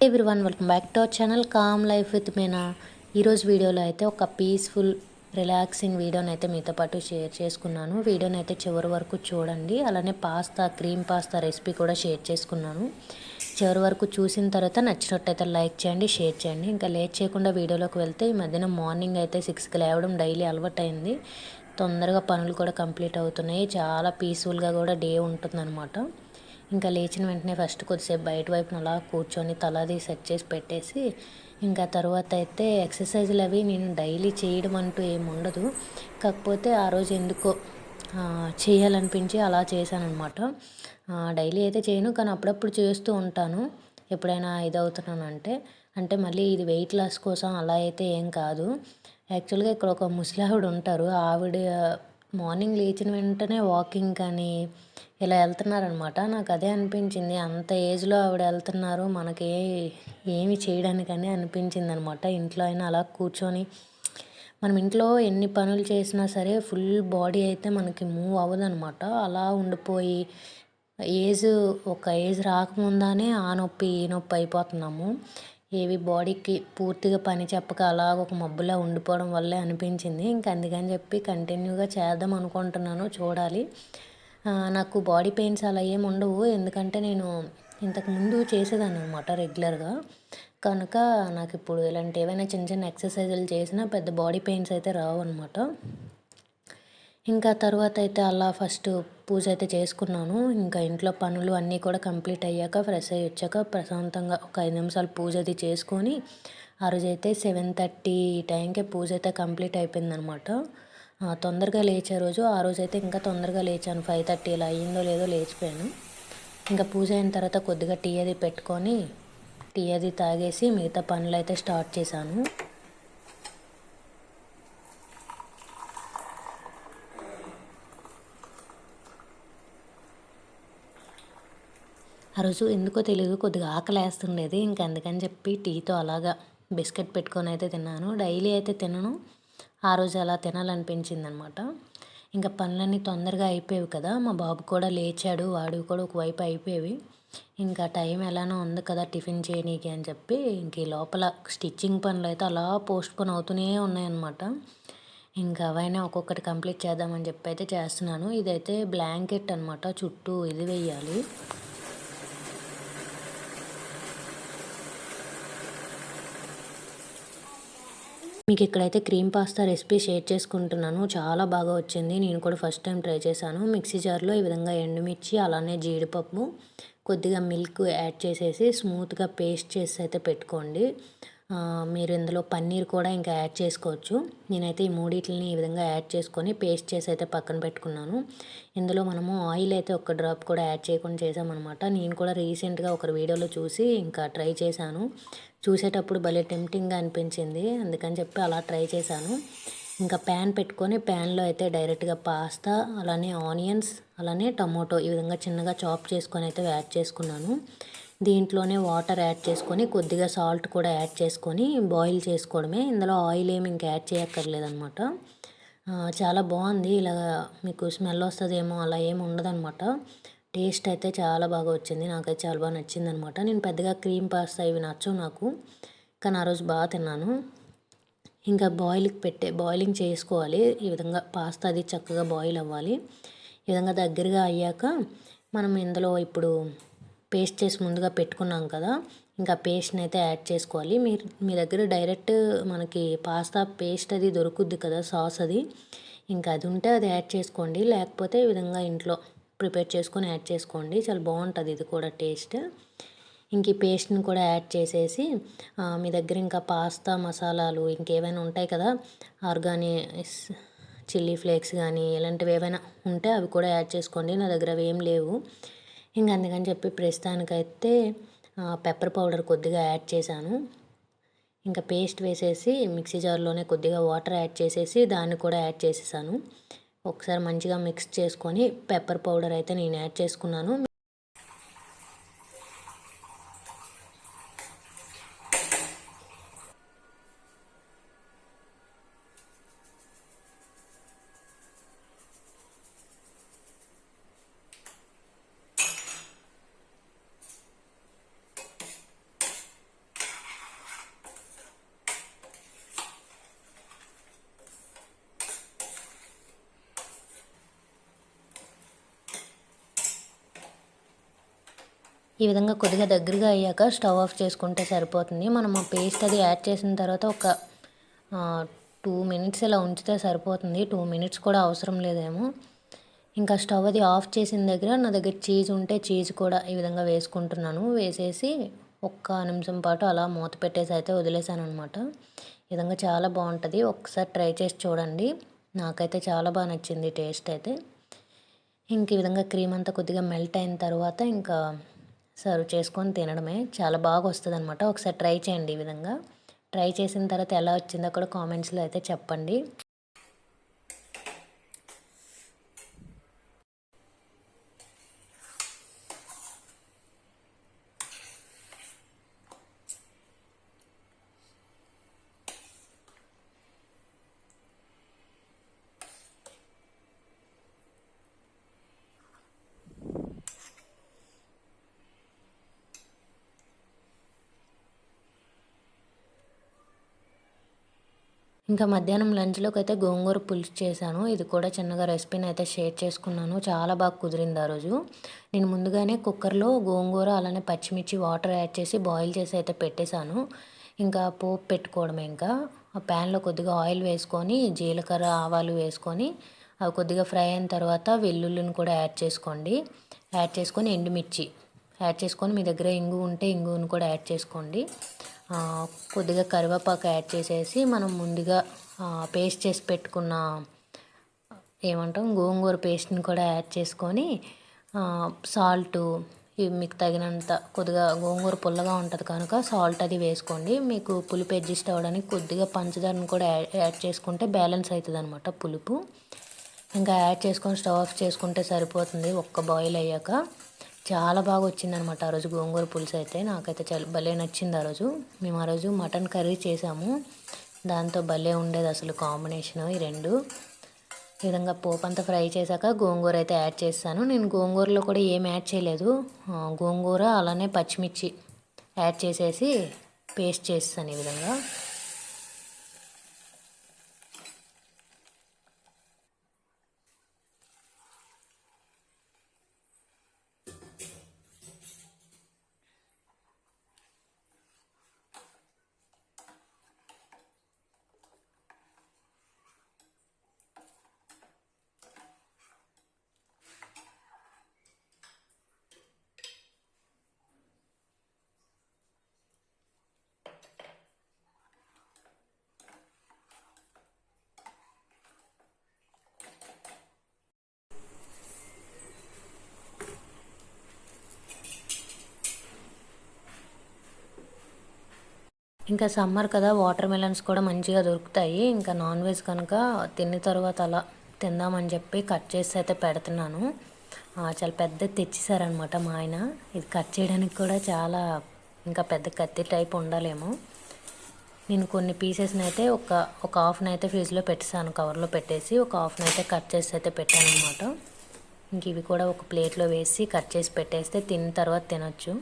Everyone welcome back to our channel calm life with Meena. ఈరోజు వీడియోలో అయితే ఒక పీస్ఫుల్ రిలాక్సింగ్ వీడియోని అయితే మీతో పాటు షేర్ చేసుకున్నాను. వీడియోని అయితే చివరి వరకు చూడండి. అలానే క్రీమ్ పాస్తా రెసిపీ కూడా షేర్ చేసుకున్నాను. చివరి వరకు చూసిన తర్వాత నచ్చినట్టయితే లైక్ చేయండి, షేర్ చేయండి. ఇంకా లేట్ చేయకుండా వీడియోలోకి వెళ్తే, ఈ మధ్యన మార్నింగ్ అయితే 6కి లేవడం డైలీ అలవాటైంది. తొందరగా పనులు కూడా కంప్లీట్ అవుతున్నాయి. చాలా పీస్ఫుల్గా కూడా డే ఉంటుందన్నమాట. ఇంకా లేచిన వెంటనే ఫస్ట్ కొద్దిసేపు బయట వైపున అలా కూర్చొని తలాది సెట్ చేసి పెట్టేసి, ఇంకా తర్వాత అయితే ఎక్సర్సైజులు అవి నేను డైలీ చేయడం అంటూ ఏమి ఉండదు. కాకపోతే ఆ రోజు ఎందుకో చేయాలనిపించి అలా చేశానమాట. డైలీ అయితే చేయను, కానీ అప్పుడప్పుడు చేస్తూ ఉంటాను. ఎప్పుడైనా ఇదవుతున్నానంటే అంటే మళ్ళీ ఇది వెయిట్ లాస్ కోసం అలా అయితే ఏం కాదు. యాక్చువల్గా ఇక్కడ ఒక ముసలావిడ ఉంటారు. ఆవిడ మార్నింగ్ లేచిన వెంటనే వాకింగ్ కానీ ఇలా వెళ్తున్నారనమాట. నాకు అదే అనిపించింది, అంత ఏజ్లో ఆవిడ వెళ్తున్నారు, మనకి ఏమి చేయడానికని అనిపించింది అనమాట. ఇంట్లో అయినా అలా కూర్చొని మనం ఇంట్లో ఎన్ని పనులు చేసినా సరే ఫుల్ బాడీ అయితే మనకి మూవ్ అవ్వదనమాట. అలా ఉండిపోయి ఒక ఏజ్ రాకముందానే ఆ నొప్పి ఈ నొప్పి అయిపోతున్నాము. ఏవి బాడీకి పూర్తిగా పని చెప్పక అలా ఒక మబ్బులా ఉండిపోవడం వల్లే అనిపించింది. ఇంకా అందుకని చెప్పి కంటిన్యూగా చేద్దాం అనుకుంటున్నాను, చూడాలి. నాకు బాడీ పెయిన్స్ అలా ఏమి ఉండవు, ఎందుకంటే నేను ఇంతకుముందు చేసేదాన్ని అనమాట రెగ్యులర్గా. కనుక నాకు ఇప్పుడు ఇలాంటి ఏవైనా చిన్న చిన్న ఎక్సర్సైజులు చేసినా పెద్ద బాడీ పెయిన్స్ అయితే రావు అనమాట. ఇంకా తర్వాత అయితే అలా ఫస్ట్ పూజ అయితే చేసుకున్నాను. ఇంకా ఇంట్లో పనులు అన్నీ కూడా కంప్లీట్ అయ్యాక ఫ్రెష్ అయ్యి వచ్చాక ప్రశాంతంగా ఒక 5 నిమిషాలు పూజ అది చేసుకొని, ఆ రోజైతే 7:30 ఈ టైంకే పూజ అయితే కంప్లీట్ అయిపోయిందనమాట. తొందరగా లేచే రోజు, ఆ రోజైతే ఇంకా తొందరగా లేచాను. 5:30 ఇలా అయ్యిందో లేదో లేచిపోయాను. ఇంకా పూజ అయిన తర్వాత కొద్దిగా టీ అది పెట్టుకొని టీ అది తాగేసి మిగతా పనులు అయితే స్టార్ట్ చేశాను. ఆ రోజు ఎందుకో తెలియదు, కొద్దిగా ఆకలి వేస్తుండేది. ఇంకా అందుకని చెప్పి టీతో అలాగా బిస్కెట్ పెట్టుకొని అయితే తిన్నాను. డైలీ అయితే తినను, ఆ రోజు అలా తినాలనిపించింది అనమాట. ఇంకా పనులన్నీ తొందరగా అయిపోయేవి కదా, మా బాబు కూడా లేచాడు, వాడివి కూడా ఒకవైపు అయిపోయేవి. ఇంకా టైం ఎలానో ఉంది కదా టిఫిన్ చేయనీకి అని చెప్పి ఇంక ఈ లోపల స్టిచ్చింగ్ పనులు అయితే అలా పోస్ట్పోన్ అవుతూనే ఉన్నాయన్నమాట. ఇంకా అవైనా ఒక్కొక్కటి కంప్లీట్ చేద్దామని చెప్పి అయితే చేస్తున్నాను. ఇదైతే బ్లాంకెట్ అనమాట, చుట్టూ ఇది వేయాలి. మీకు ఇక్కడైతే క్రీమ్ పాస్తా రెసిపీ షేర్ చేసుకుంటున్నాను. చాలా బాగా వచ్చింది, నేను కూడా ఫస్ట్ టైం ట్రై చేశాను. మిక్సీ జార్లో ఈ విధంగా ఎండుమిర్చి, అలానే జీడిపప్పు, కొద్దిగా మిల్క్ యాడ్ చేసేసి స్మూత్గా పేస్ట్ చేసి అయితే పెట్టుకోండి. మీరు ఇందులో పన్నీర్ కూడా ఇంకా యాడ్ చేసుకోవచ్చు. నేనైతే ఈ మూడింటిని ఈ విధంగా యాడ్ చేసుకొని పేస్ట్ చేసి అయితే పక్కన పెట్టుకున్నాను. ఇందులో మనము ఆయిల్ అయితే ఒక్క డ్రాప్ కూడా యాడ్ చేయకుండా చేసామన్నమాట. నేను కూడా రీసెంట్గా ఒకరి వీడియోలో చూసి ఇంకా ట్రై చేశాను. చూసేటప్పుడు భలే టెంప్టింగ్గా అనిపించింది, అందుకని చెప్పి అలా ట్రై చేశాను. ఇంకా ప్యాన్ పెట్టుకొని ప్యాన్లో అయితే డైరెక్ట్గా పాస్తా, అలానే ఆనియన్స్, అలానే టమోటో ఈ విధంగా చిన్నగా చాప్ చేసుకొని అయితే యాడ్ చేసుకున్నాను. దీంట్లోనే వాటర్ యాడ్ చేసుకొని కొద్దిగా సాల్ట్ కూడా యాడ్ చేసుకొని బాయిల్ చేసుకోవడమే. ఇందులో ఆయిల్ ఏమి ఇంకా యాడ్ చేయక్కర్లేదనమాట. చాలా బాగుంది. ఇలా మీకు స్మెల్ వస్తుందేమో అలా ఏమి ఉండదన్నమాట. టేస్ట్ అయితే చాలా బాగా వచ్చింది, నాకైతే చాలా బాగా నచ్చింది అనమాట. నేను పెద్దగా క్రీమ్ పాస్తా ఇవి నచ్చవు నాకు, కానీ ఆ రోజు బాగా తిన్నాను. ఇంకా బాయిలింగ్ చేసుకోవాలి. ఈ విధంగా పాస్తా అది చక్కగా బాయిల్ అవ్వాలి. ఈ విధంగా దగ్గరగా అయ్యాక మనం ఇందులో ఇప్పుడు పేస్ట్ చేసి ముందుగా పెట్టుకున్నాం కదా, ఇంకా పేస్ట్ని అయితే యాడ్ చేసుకోవాలి. మీ దగ్గర డైరెక్ట్ మనకి పాస్తా పేస్ట్ అది దొరుకుద్ది కదా, సాస్ అది, ఇంకా అది ఉంటే అది యాడ్ చేసుకోండి. లేకపోతే ఈ విధంగా ఇంట్లో ప్రిపేర్ చేసుకొని యాడ్ చేసుకోండి, చాలా బాగుంటుంది ఇది కూడా టేస్ట్. ఇంక ఈ పేస్ట్ని కూడా యాడ్ చేసేసి మీ దగ్గర ఇంకా పాస్తా మసాలాలు ఇంకేమైనా ఉంటాయి కదా, ఆర్గానిక్ చిల్లీ ఫ్లేక్స్ కానీ ఇలాంటివి ఏవైనా ఉంటే అవి కూడా యాడ్ చేసుకోండి. నా దగ్గర అవి ఏం లేవు. ఇంక అందుకని చెప్పి ప్రస్తుతానికైతే పెప్పర్ పౌడర్ కొద్దిగా యాడ్ చేశాను. ఇంకా పేస్ట్ వేసేసి మిక్సీ జార్లోనే కొద్దిగా వాటర్ యాడ్ చేసేసి దాన్ని కూడా యాడ్ చేసేసాను. ఒకసారి మంచిగా మిక్స్ చేసుకొని పెప్పర్ పౌడర్ అయితే నేను యాడ్ చేసుకున్నాను. ఈ విధంగా కొద్దిగా దగ్గరగా అయ్యాక స్టవ్ ఆఫ్ చేసుకుంటే సరిపోతుంది. మనము పేస్ట్ అది యాడ్ చేసిన తర్వాత ఒక 2 మినిట్స్ ఇలా ఉంచితే సరిపోతుంది. 2 మినిట్స్ కూడా అవసరం లేదేమో. ఇంకా స్టవ్ అది ఆఫ్ చేసిన దగ్గర నా దగ్గర చీజ్ ఉంటే చీజ్ కూడా ఈ విధంగా వేసుకుంటున్నాను. వేసేసి ఒక్క నిమిషం పాటు అలా మూత పెట్టేసి అయితే వదిలేసాను అనమాట. ఈ విధంగా చాలా బాగుంటుంది. ఒకసారి ట్రై చేసి చూడండి. నాకైతే చాలా బాగా నచ్చింది టేస్ట్ అయితే. ఇంక ఈ విధంగా క్రీమ్ అంతా కొద్దిగా మెల్ట్ అయిన తర్వాత ఇంకా సర్వ్ చేసుకొని తినడమే. చాలా బాగా వస్తుంది అనమాట. ఒకసారి ట్రై చేయండి ఈ విధంగా. ట్రై చేసిన తర్వాత ఎలా వచ్చిందో కూడా కామెంట్స్లో అయితే చెప్పండి. ఇంకా మధ్యాహ్నం లంచ్లోకి అయితే గోంగూర పులుసు చేశాను. ఇది కూడా చిన్నగా రెసిపీని అయితే షేర్ చేసుకున్నాను. చాలా బాగా కుదిరింది ఆ రోజు. నేను ముందుగానే కుక్కర్లో గోంగూర అలానే పచ్చిమిర్చి వాటర్ యాడ్ చేసి బాయిల్ చేసి అయితే పెట్టేశాను. ఇంకా పోపు పెట్టుకోవడమే. ఇంకా ఆ ప్యాన్లో కొద్దిగా ఆయిల్ వేసుకొని జీలకర్ర ఆవాలు వేసుకొని అవి కొద్దిగా ఫ్రై అయిన తర్వాత వెల్లుల్లిని కూడా యాడ్ చేసుకోండి. యాడ్ చేసుకొని ఎండుమిర్చి యాడ్ చేసుకొని మీ దగ్గర ఇంగు ఉంటే ఇంగుని కూడా యాడ్ చేసుకోండి. కొద్దిగా కరివేపాకు యాడ్ చేసేసి మనం ముందుగా పేస్ట్ చేసి పెట్టుకున్న గోంగూర పేస్ట్ని కూడా యాడ్ చేసుకొని సాల్టు మీకు తగినంత కొద్దిగా గోంగూర పుల్లగా ఉంటుంది కనుక సాల్ట్ అది వేసుకోండి. మీకు పులుపు అడ్జస్ట్ అవ్వడానికి కొద్దిగా పంచదారను కూడా యాడ్ చేసుకుంటే బ్యాలెన్స్ అవుతుంది అనమాట పులుపు. ఇంకా యాడ్ చేసుకొని స్టవ్ ఆఫ్ చేసుకుంటే సరిపోతుంది ఒక్క బాయిల్ అయ్యాక. చాలా బాగా వచ్చిందనమాట ఆ రోజు గోంగూర పులుసు అయితే. నాకైతే చాలా భలే నచ్చింది ఆ రోజు. మేము ఆ రోజు మటన్ కర్రీ చేసాము. దాంతో భలే ఉండేది అసలు కాంబినేషన్ ఈ రెండు. ఈ విధంగా పోపు అంతా ఫ్రై చేశాక గోంగూర అయితే యాడ్ చేస్తాను. నేను గోంగూరలో కూడా ఏం యాడ్ చేయలేదు. గోంగూర అలానే పచ్చిమిర్చి యాడ్ చేసేసి పేస్ట్ చేస్తాను ఈ విధంగా. ఇంకా సమ్మర్ కదా, వాటర్ మెలన్స్ కూడా మంచిగా దొరుకుతాయి. ఇంకా నాన్ వెజ్ కనుక తిన్న తర్వాత అలా తిందామని చెప్పి కట్ చేసి అయితే పెడుతున్నాను. చాలా పెద్దది తెచ్చేసారనమాట మా ఆయన. ఇది కట్ చేయడానికి కూడా చాలా ఇంకా పెద్ద కత్తి టైప్ ఉండాలేమో. నేను కొన్ని పీసెస్ని అయితే ఒక హాఫ్ని అయితే ఫ్రిడ్జ్లో పెట్టేసాను, కవర్లో పెట్టేసి. ఒక హాఫ్ని అయితే కట్ చేసి అయితే పెట్టాను అనమాట. ఇంక ఇవి కూడా ఒక ప్లేట్లో వేసి కట్ చేసి పెట్టేస్తే తిన్న తర్వాత తినొచ్చు.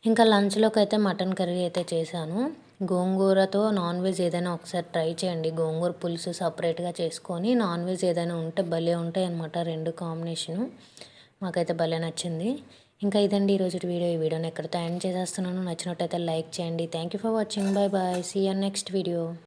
ఇంకా లంచ్లోకి అయితే మటన్ కర్రీ అయితే చేశాను. గోంగూరతో నాన్ వెజ్ ఏదైనా ఒకసారి ట్రై చేయండి. గోంగూర పులుసు సపరేట్గా చేసుకొని నాన్ వెజ్ ఏదైనా ఉంటే భలే ఉంటాయి అన్నమాట. రెండు కాంబినేషను మాకైతే భలే నచ్చింది. ఇంకా ఇదండి ఈరోజు వీడియో. ఈ వీడియోని ఎక్కడితో ఎండ్ చేసేస్తున్నాను. నచ్చినట్టయితే లైక్ చేయండి. Thank you for watching. Bye bye. See you next video.